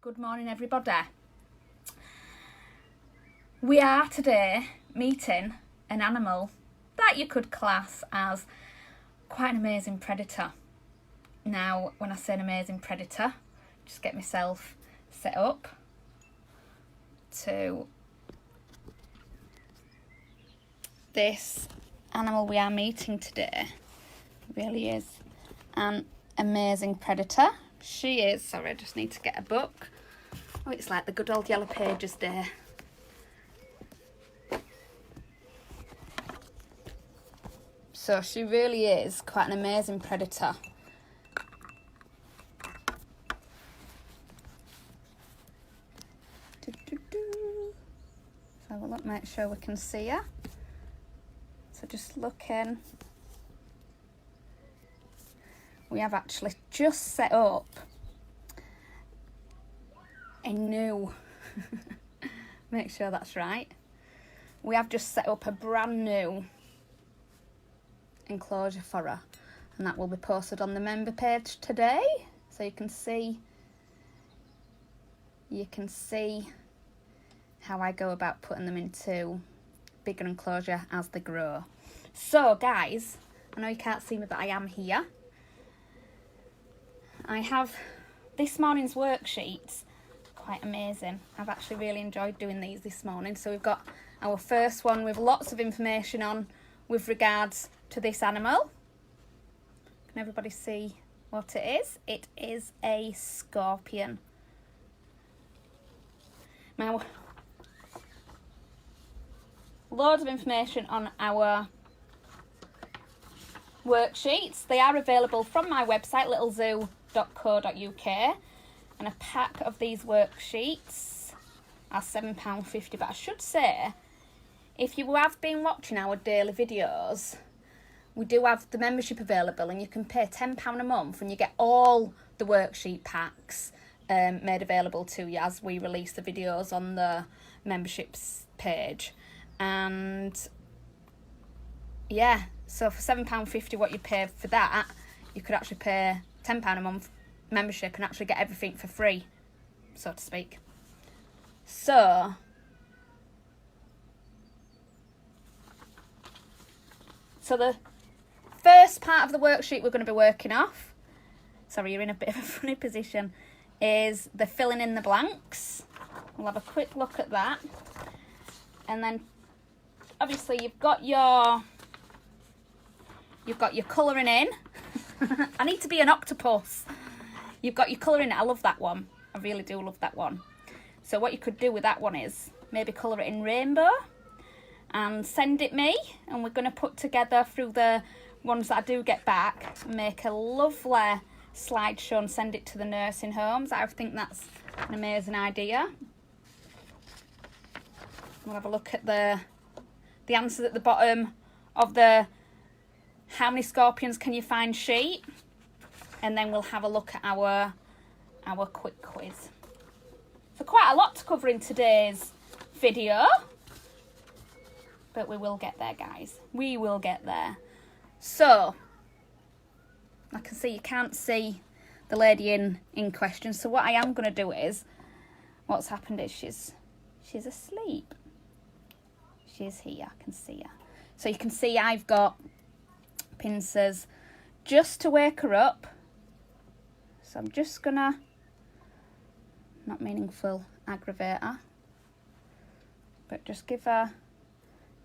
Good morning, everybody. We are today meeting an animal that you could class as quite an amazing predator. Now, when I say an amazing predator, just get myself set up to this animal we are meeting today. Really is an amazing predator. She is, sorry, I just need to get a book. Oh, it's like the good old Yellow Pages day. So she really is quite an amazing predator. So we'll look, make sure we can see her. So just looking. We have actually just set up a new, make sure that's right. We have just set up a brand new enclosure for her, and that will be posted on the member page today, so you can see how I go about putting them into bigger enclosure as they grow. So guys, I know you can't see me, but I am here. I have this morning's worksheets, quite amazing. I've actually really enjoyed doing these this morning. So we've got our first one with lots of information on with regards to this animal. Can everybody see what it is? It is a scorpion. Now, loads of information on our worksheets. They are available from my website, littlezoo.co.uk, and a pack of these worksheets are £7.50. But I should say, if you have been watching our daily videos, we do have the membership available, and you can pay £10 a month and you get all the worksheet packs made available to you as we release the videos on the memberships page. And yeah, so for £7.50 what you pay for that, you could actually pay £10 a month membership and actually get everything for free, so to speak. So the first part of the worksheet we're going to be working off, sorry, you're in a bit of a funny position, is the filling in the blanks. We'll have a quick look at that. And then obviously you've got your colouring in. I need to be an octopus. You've got your colouring in. I love that one. I really do love that one. So what you could do with that one is maybe colour it in rainbow and send it me, and we're going to put together through the ones that I do get back, make a lovely slideshow and send it to the nursing homes. I think that's an amazing idea. We'll have a look at the answers at the bottom of the how many scorpions can you find sheet, and then we'll have a look at our quick quiz. So quite a lot to cover in today's video, but we will get there, guys. We will get there. So I can see you can't see the lady in question, so what I am going to do is, what's happened is she's asleep. She's here, I can see her. So you can see I've got pincers just to wake her up. So I'm just gonna, not meaningful aggravate her, but just give her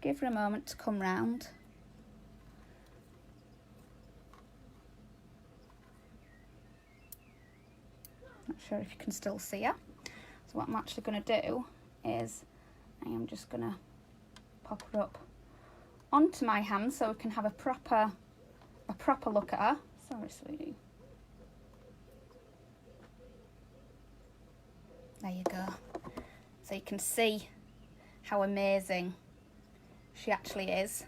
a moment to come round. Not sure if you can still see her. So what I'm actually going to do is I am just going to pop her up onto my hand so we can have a proper look at her. Sorry, sweetie. There you go. So you can see how amazing she actually is.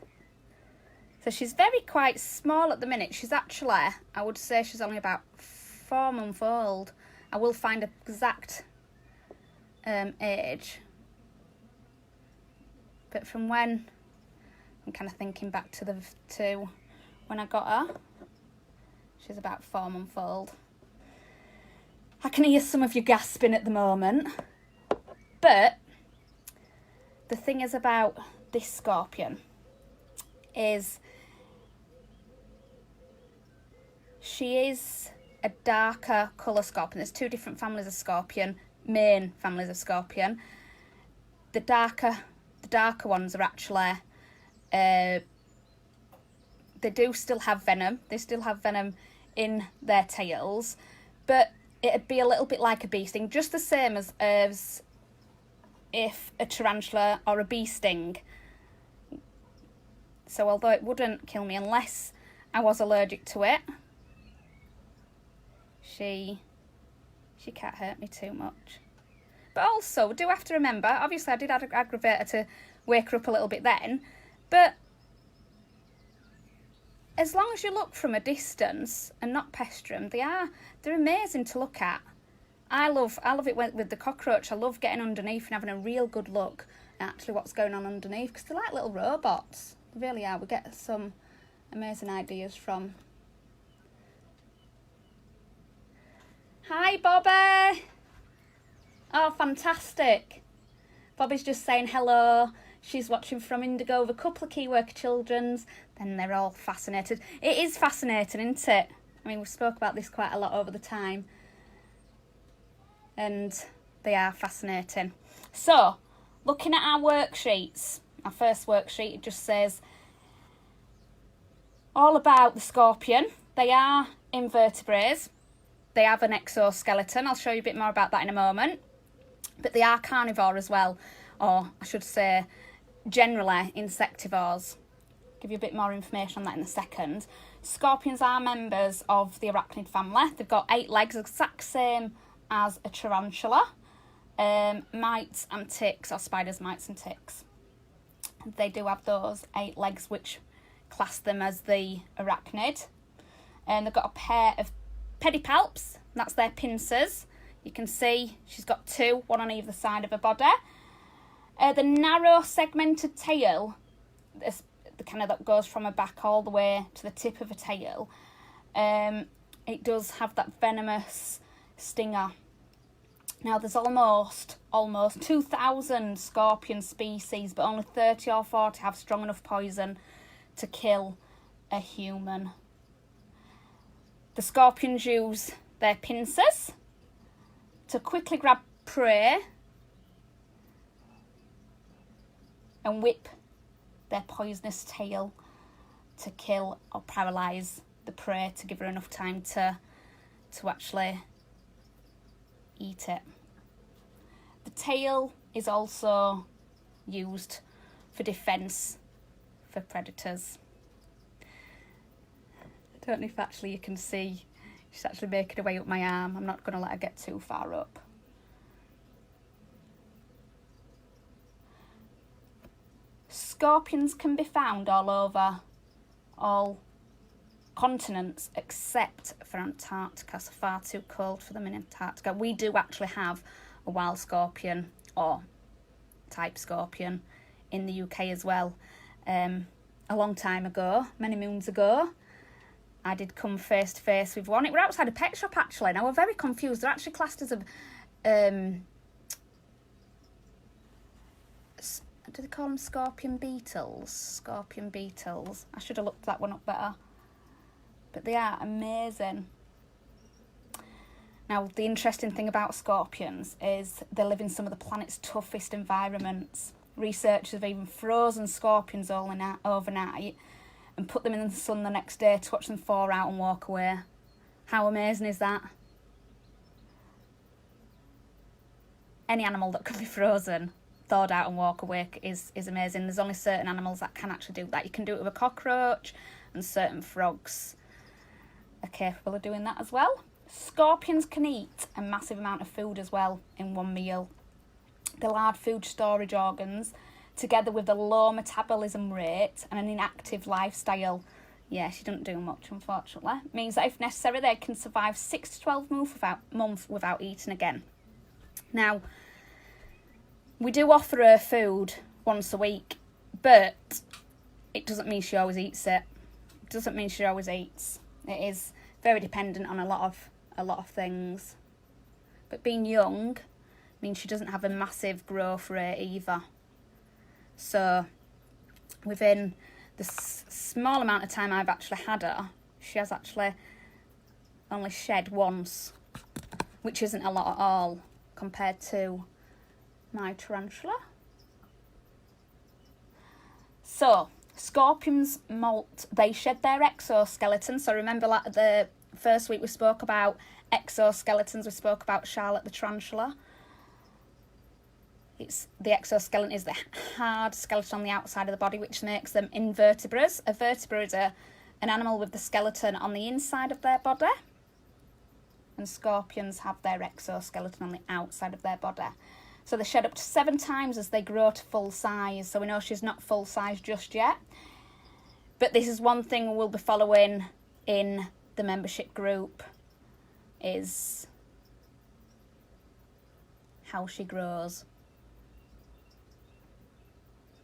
So she's quite small at the minute. She's actually, I would say she's only about 4 months old. I will find an exact age. But from when, I'm kind of thinking back to when I got her, she's about 4 months old. I can hear some of you gasping at the moment. But the thing is about this scorpion is she is a darker colour scorpion. There's two different families of scorpion, main families of scorpion. The darker ones are actually, they do still have venom. They still have venom in their tails, but it'd be a little bit like a bee sting, just the same as if a tarantula or a bee sting. So although it wouldn't kill me unless I was allergic to it, she can't hurt me too much. But also, we do have to remember, obviously I did aggravate her to wake her up a little bit then, but as long as you look from a distance and not pester them, they're amazing to look at. I love it with the cockroach. I love getting underneath and having a real good look at actually what's going on underneath, because they're like little robots. They really are. We get some amazing ideas from. Hi, Bobby. Oh, fantastic. Bobby's just saying hello. She's watching from Indigo with a couple of key worker children's. Then they're all fascinated. It is fascinating, isn't it? I mean, we spoke about this quite a lot over the time. And they are fascinating. So, looking at our worksheets. Our first worksheet, it just says all about the scorpion. They are invertebrates. They have an exoskeleton. I'll show you a bit more about that in a moment. But they are carnivore as well, or I should say generally insectivores. Give you a bit more information on that in a second. Scorpions are members of the arachnid family. They've got 8 legs, exact same as a tarantula. Mites and ticks, or spiders, mites and ticks. They do have those 8 legs, which class them as the arachnid. And they've got a pair of pedipalps, that's their pincers. You can see she's got 2, one on either side of her body. The narrow segmented tail, the kind of that goes from her back all the way to the tip of her tail. It does have that venomous stinger. Now there's almost 2,000 scorpion species, but only 30 or 40 have strong enough poison to kill a human. The scorpions use their pincers to quickly grab prey and whip their poisonous tail to kill or paralyse the prey, to give her enough time to actually eat it. The tail is also used for defence for predators. I don't know if actually you can see, she's actually making her way up my arm. I'm not going to let her get too far up. Scorpions can be found all over all continents except for Antarctica. It's far too cold for them in Antarctica. We do actually have a wild scorpion, or type scorpion, in the UK as well. A long time ago, many moons ago, I did come face to face with one. It were outside a pet shop actually, and I was very confused. They're actually classed as a do they call them scorpion beetles? Scorpion beetles. I should have looked that one up better. But they are amazing. Now, the interesting thing about scorpions is they live in some of the planet's toughest environments. Researchers have even frozen scorpions overnight and put them in the sun the next day to watch them thaw out and walk away. How amazing is that? Any animal that can be frozen, thawed out and walk away is amazing. There's only certain animals that can actually do that. You can do it with a cockroach, and certain frogs are capable of doing that as well. Scorpions can eat a massive amount of food as well in one meal. The large food storage organs, together with the low metabolism rate and an inactive lifestyle, yeah, she doesn't do much, unfortunately, means that if necessary they can survive 6 to 12 months without eating again. Now, we do offer her food once a week, but it doesn't mean she always eats it. It doesn't mean she always eats. It is very dependent on a lot of things. but being young means she doesn't have a massive growth rate either. So within the small amount of time I've actually had her, she has actually only shed once, which isn't a lot at all compared to my tarantula. So scorpions molt, they shed their exoskeleton. So remember, like the first week we spoke about exoskeletons, we spoke about Charlotte the tarantula. It's the exoskeleton is the hard skeleton on the outside of the body, which makes them invertebrates. A vertebra is an animal with the skeleton on the inside of their body, and scorpions have their exoskeleton on the outside of their body. So they shed up to 7 times as they grow to full size. So we know she's not full size just yet. But this is one thing we'll be following in the membership group, is how she grows.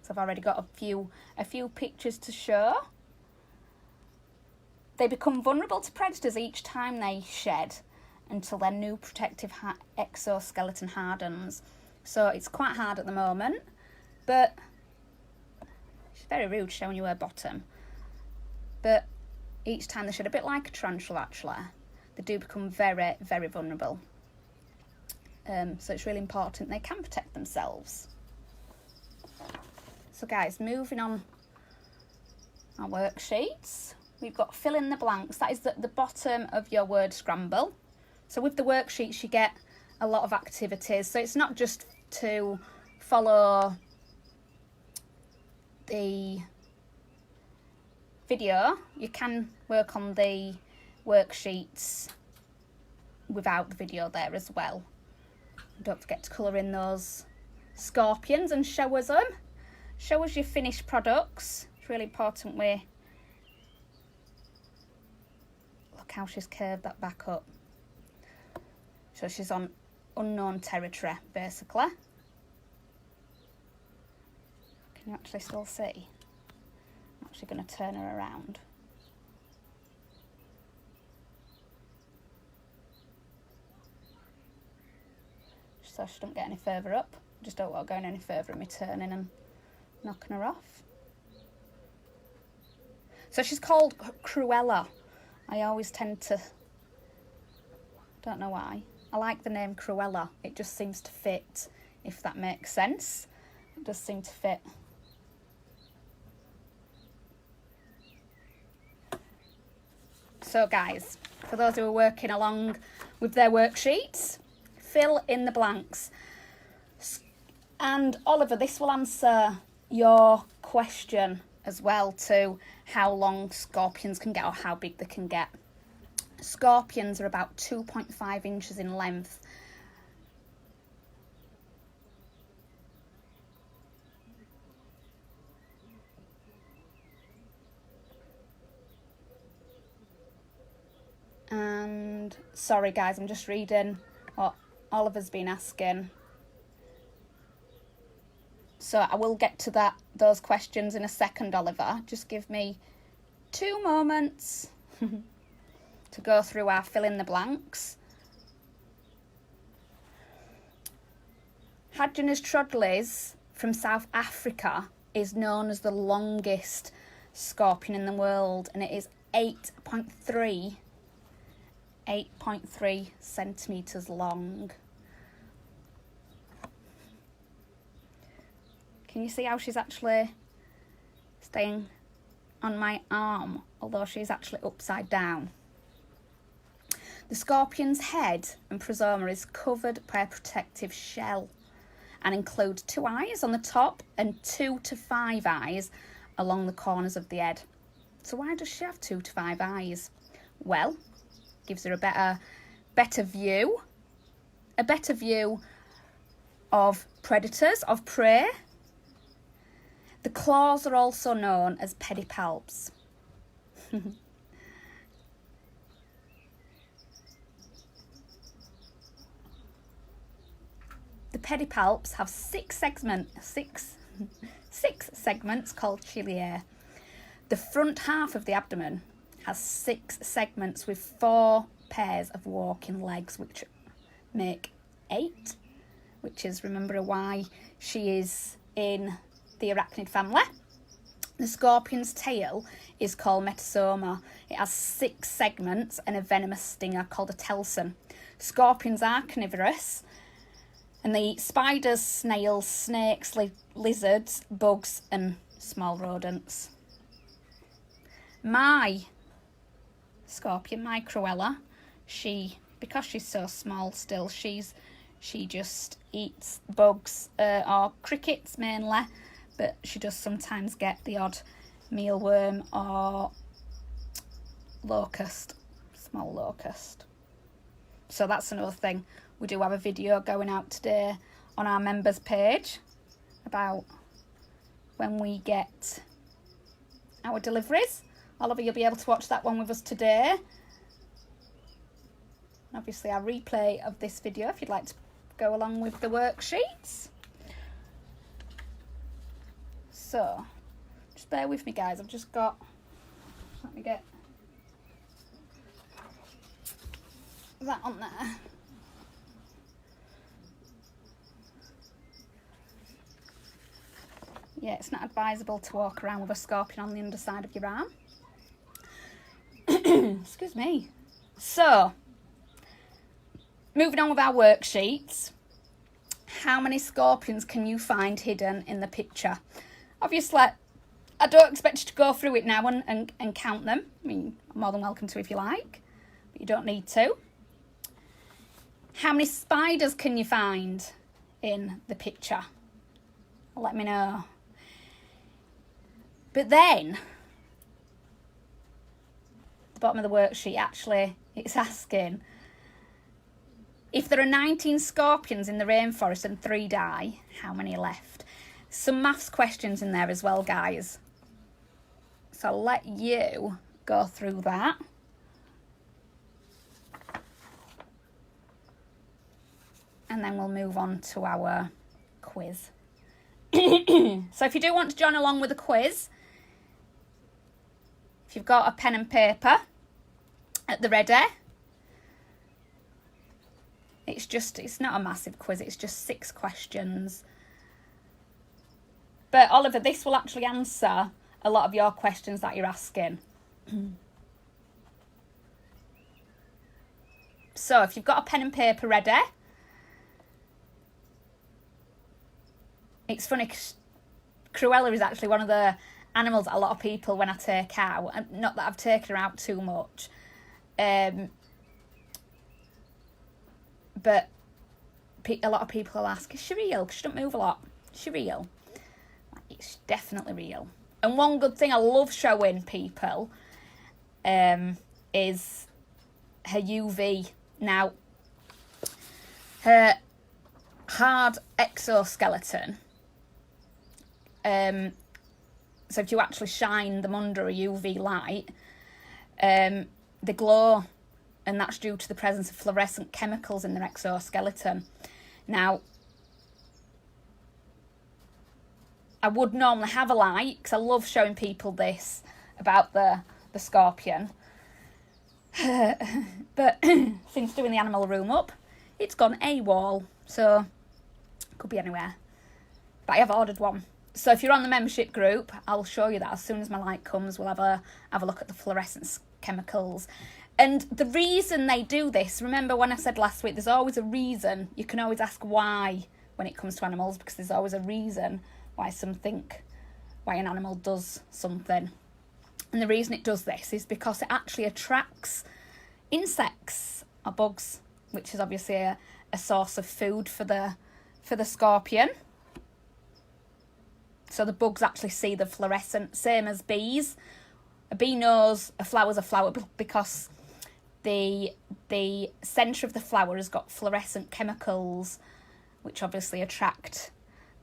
So I've already got a few pictures to show. They become vulnerable to predators each time they shed until their new protective exoskeleton hardens. So it's quite hard at the moment, but she's very rude showing you her bottom. But each time they shed, a bit like a tarantula actually, they do become very, very vulnerable. So it's really important they can protect themselves. So guys, moving on our worksheets, we've got fill in the blanks. That is the bottom of your word scramble. So with the worksheets you get a lot of activities. So it's not just to follow the video, you can work on the worksheets without the video there as well. Don't forget to colour in those scorpions and show us them. Show us your finished products. It's really important we look how she's curved that back up. So she's on unknown territory basically. Can you actually still see? I'm actually going to turn her around. So she don't get any further up. Just don't want going any further in me turning and knocking her off. So she's called Cruella. I always tend to, don't know why, I like the name Cruella. It just seems to fit, if that makes sense. It does seem to fit. So guys, for those who are working along with their worksheets, fill in the blanks. And Oliver, this will answer your question as well, to how long scorpions can get or how big they can get. Scorpions are about 2.5 inches in length. And sorry guys, I'm just reading what Oliver's been asking. So I will get to those questions in a second, Oliver. Just give me 2 moments to go through our fill in the blanks. Hadjana's Trodleys from South Africa is known as the longest scorpion in the world, and it is 8.3 centimetres long. Can you see how she's actually staying on my arm, although she's actually upside down? The scorpion's head and prosoma is covered by a protective shell and includes 2 eyes on the top and 2 to 5 eyes along the corners of the head. So why does she have 2 to 5 eyes? Well, gives her a better view of predators, of prey. The claws are also known as pedipalps. The pedipalps have 6 segments called ciliae. The front half of the abdomen has 6 segments with 4 pairs of walking legs, which make 8, which is, remember, why she is in the arachnid family. The scorpion's tail is called metasoma. It has 6 segments and a venomous stinger called a telson. Scorpions are carnivorous, and they eat spiders, snails, snakes, lizards, bugs, and small rodents. My scorpion, my Cruella, because she's so small still, she just eats bugs or crickets mainly, but she does sometimes get the odd mealworm or locust, small locust. So that's another thing. We do have a video going out today on our members page about when we get our deliveries. Oliver, you'll be able to watch that one with us today. And obviously our replay of this video if you'd like to go along with the worksheets. So, just bear with me, guys. I've just got, let me get that on there. Yeah, it's not advisable to walk around with a scorpion on the underside of your arm. Excuse me. So, moving on with our worksheets. How many scorpions can you find hidden in the picture? Obviously, I don't expect you to go through it now and count them. I mean, I'm more than welcome to if you like, but you don't need to. How many spiders can you find in the picture? Let me know. But then, the bottom of the worksheet, actually, it's asking, if there are 19 scorpions in the rainforest and 3 die, how many are left? Some maths questions in there as well, guys. So I'll let you go through that. And then we'll move on to our quiz. So if you do want to join along with the quiz, if you've got a pen and paper at the ready, it's not a massive quiz, it's just 6 questions. But Oliver, this will actually answer a lot of your questions that you're asking. So if you've got a pen and paper ready, it's funny because Cruella is actually one of the animals that a lot of people, when I take out, and not that I've taken her out too much, but a lot of people will ask, is she real? Because she doesn't move a lot. Is she real? It's definitely real. And one good thing I love showing people is her UV. Now, her hard exoskeleton, so if you actually shine them under a UV light, they glow, and that's due to the presence of fluorescent chemicals in their exoskeleton. Now, I would normally have a light, because I love showing people this about the scorpion. But since doing the animal room up, it's gone AWOL, so it could be anywhere. But I have ordered one. So if you're on the membership group, I'll show you that as soon as my light comes. We'll have a look at the fluorescent chemicals. And the reason they do this, remember when I said last week, there's always a reason. You can always ask why when it comes to animals, because there's always a reason why an animal does something. And the reason it does this is because it actually attracts insects or bugs, which is obviously a source of food for the scorpion. So the bugs actually see the fluorescent, same as bees. A bee knows a flower's a flower because the centre of the flower has got fluorescent chemicals, which obviously attract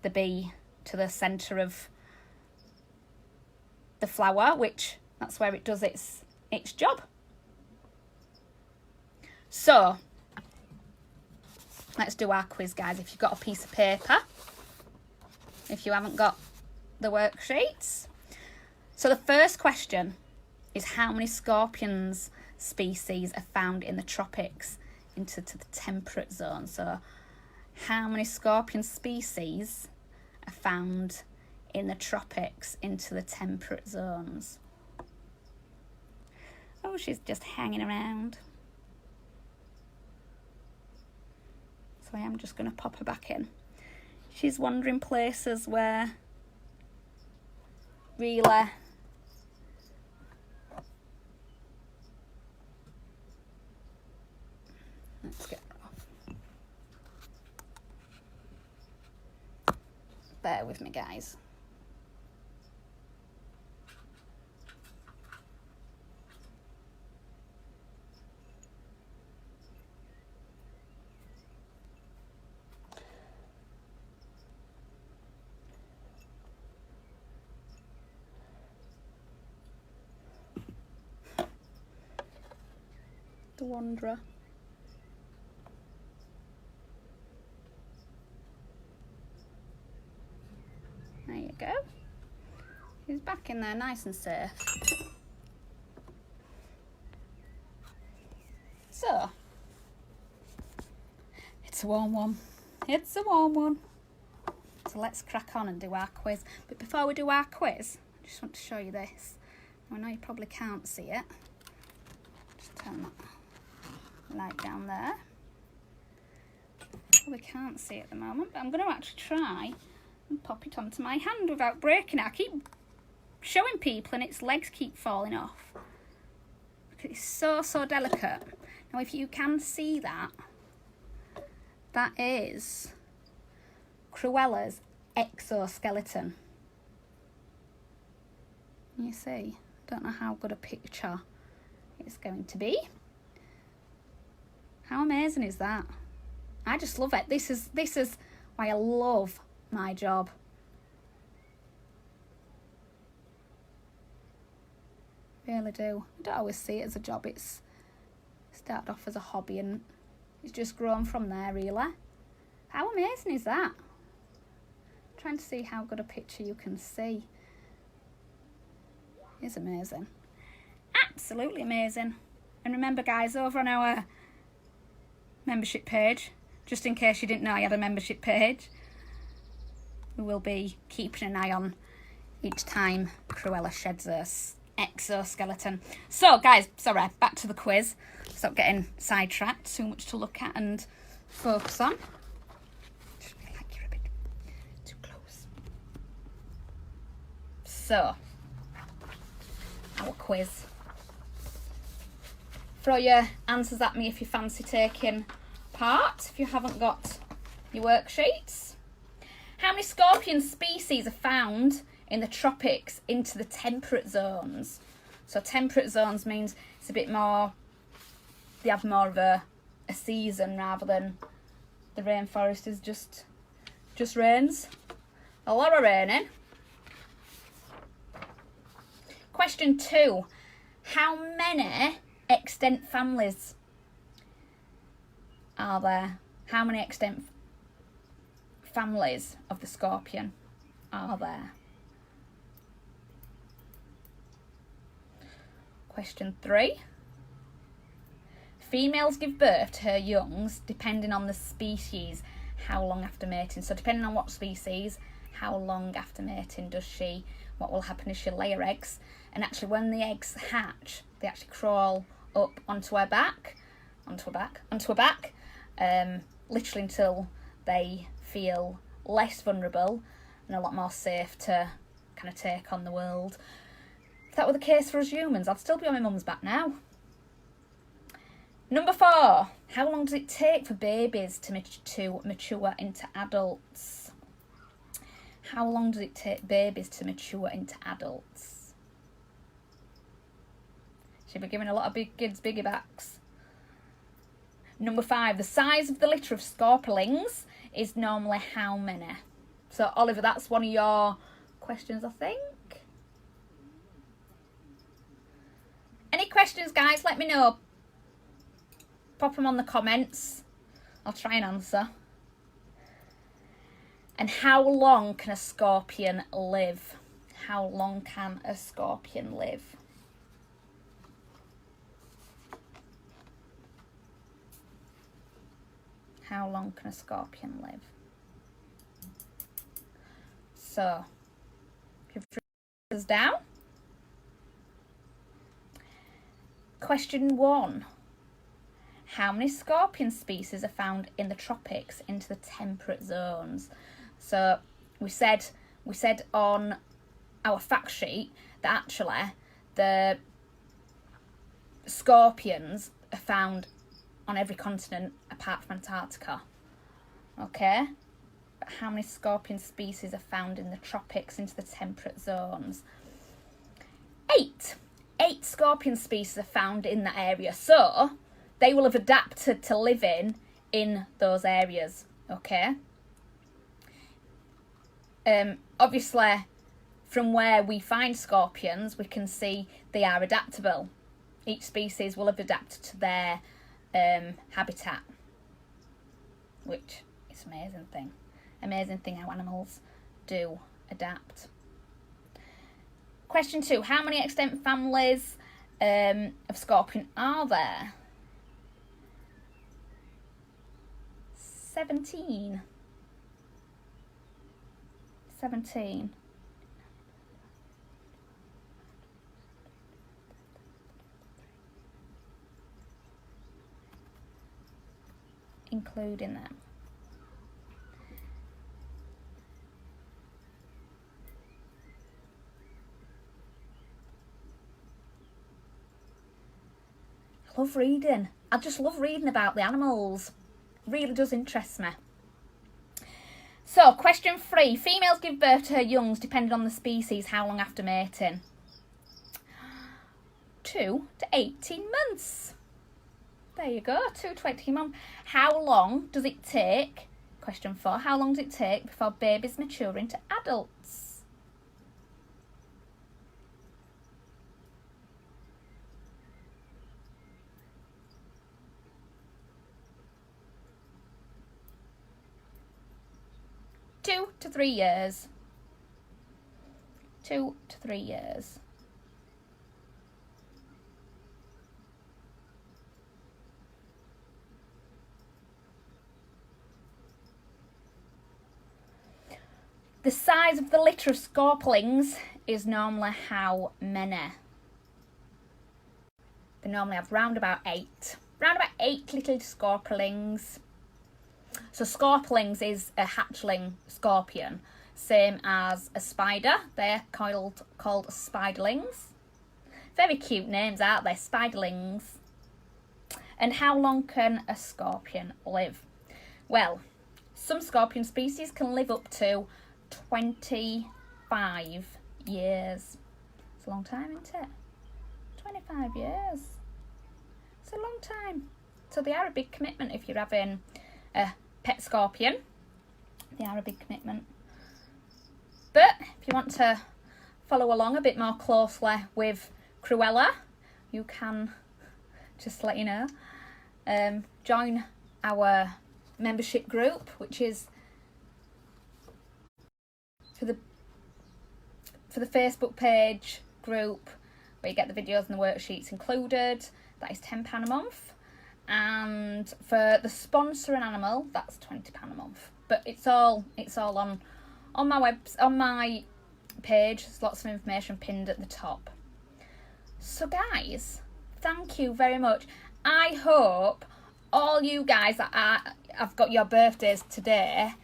the bee to the centre of the flower, which that's where it does its job. So let's do our quiz, guys. If you've got a piece of paper, if you haven't got the worksheets. So the first question is, how many scorpions species are found in the tropics into the temperate zone? So how many scorpion species are found in the tropics into the temperate zones? Oh, she's just hanging around. So I am just going to pop her back in. She's wandering places where really let's get her off. Bear with me, guys. The wanderer. There you go. He's back in there nice and safe. So, it's a warm one. It's a warm one. So let's crack on and do our quiz. But before we do our quiz, I just want to show you this. I know you probably can't see it. Just turn that light down there. Probably can't see it at the moment, but I'm going to actually try and pop it onto my hand without breaking it. I keep showing people and its legs keep falling off because it's so delicate. Now if you can see that, that is Cruella's exoskeleton. You see, I don't know how good a picture it's going to be. How amazing is that? I just love it. This is why I love my job. Really do. I don't always see it as a job. It's started off as a hobby and it's just grown from there, really. How amazing is that? I'm trying to see how good a picture you can see. It's amazing. Absolutely amazing. And remember, guys, over on our membership page, just in case you didn't know I had a membership page, we will be keeping an eye on each time Cruella sheds her exoskeleton. So guys, sorry, back to the quiz. Stop getting sidetracked, too much to look at and focus on. Just feel like you're a bit too close. So, our quiz. Throw your answers at me if you fancy taking part, if you haven't got your worksheets. How many scorpion species are found in the tropics into the temperate zones? So temperate zones means it's a bit more, they have more of a season rather than the rainforest is just rains. A lot of raining. Question 2. How many extant families are there? How many extant families of the scorpion are there? Question 3. Females give birth to her youngs depending on the species. How long after mating? So depending on what species, how long after mating does she, what will happen is she'll lay her eggs, and actually when the eggs hatch, they actually crawl up onto her back, literally until they feel less vulnerable and a lot more safe to kind of take on the world. If that were the case for us humans, I'd still be on my mum's back now. Number 4. How long does it take for babies to mature into adults? How long does it take babies to mature into adults? Should be giving a lot of big kids biggie backs. Number 5. The size of the litter of scorpions is normally how many? So Oliver, that's one of your questions, I think. Any questions, guys? Let me know. Pop them on the comments. I'll try and answer. And how long can a scorpion live? How long can a scorpion live? How long can a scorpion live? So, if you put this down. Question 1. How many scorpion species are found in the tropics into the temperate zones? So, we said on our fact sheet that actually the scorpions are found on every continent apart from Antarctica. Okay? But how many scorpion species are found in the tropics into the temperate zones? 8. 8 scorpion species are found in that area. So, they will have adapted to living in those areas. Okay? Obviously, from where we find scorpions, we can see they are adaptable. Each species will have adapted to their habitat, which is an amazing thing. Amazing thing how animals do adapt. Question 2. How many extant families of scorpion are there? 17. 17. Including them. I love reading. I just love reading about the animals. It really does interest me. So, question 3. Females give birth to her youngs, depending on the species, how long after mating? 2 to 18 months. There you go, 2 to 18 months. How long does it take, question 4, how long does it take before babies mature into adults? Two to 3 years. 2 to 3 years. The size of the litter of scorpions is normally how many? They normally have round about 8. Round about 8 little scorpions. So scorpions is a hatchling scorpion, same as a spider. They're called spiderlings. Very cute names, aren't they? Spiderlings. And how long can a scorpion live? Well, some scorpion species can live up to 25 years. It's a long time, isn't it? 25 years. It's a long time. So they are a big commitment if you're having a pet scorpion. They are a big commitment. But if you want to follow along a bit more closely with Cruella, you can, just to let you know, join our membership group, which is for the Facebook page group where you get the videos and the worksheets included. That is £10 a month. And for the sponsor an animal, that's £20 a month. But it's all on my page. There's lots of information pinned at the top. So guys, thank you very much. I hope all you guys that have got your birthdays today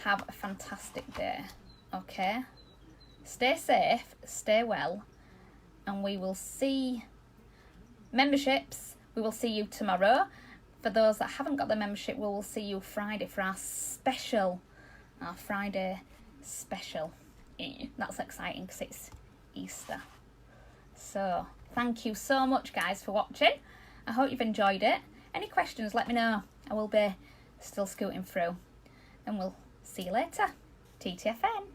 have a fantastic day. Okay? Stay safe, stay well, and we will see memberships. We will see you tomorrow. For those that haven't got the membership, we will see you Friday for our Friday special. That's exciting because it's Easter. So, thank you so much, guys, for watching. I hope you've enjoyed it. Any questions, let me know. I will be still scooting through. And we'll see you later. TTFN.